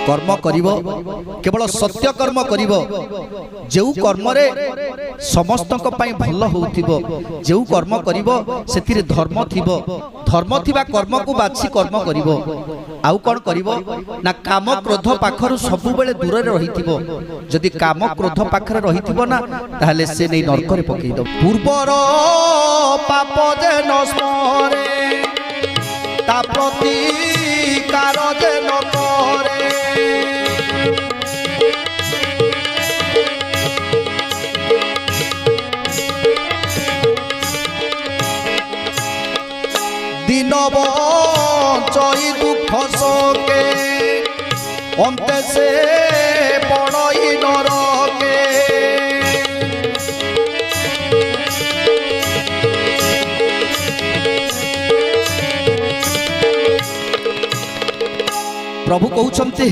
कर्म करिवो केवल सत्य कर्म करिवो जेउ कर्म रे समस्तक पई भल होउथिबो जेउ कर्म करिवो सेतिरे धर्म थिबो धर्म थिबा कर्म को बाछि कर्म करिवो आउ कोन करिवो ना काम क्रोध पाखरु सब बेले दूर रे रहिथिबो जदि काम क्रोध पाखरे रहिथिबो ना ताहले से नै नरक रे पकई दो पूर्वर पाप जे नस्मरे ता प्रति कार जे न करे दिन बंचई दुख सके अंते से पड़ई नरके प्रभु कहउछन्ते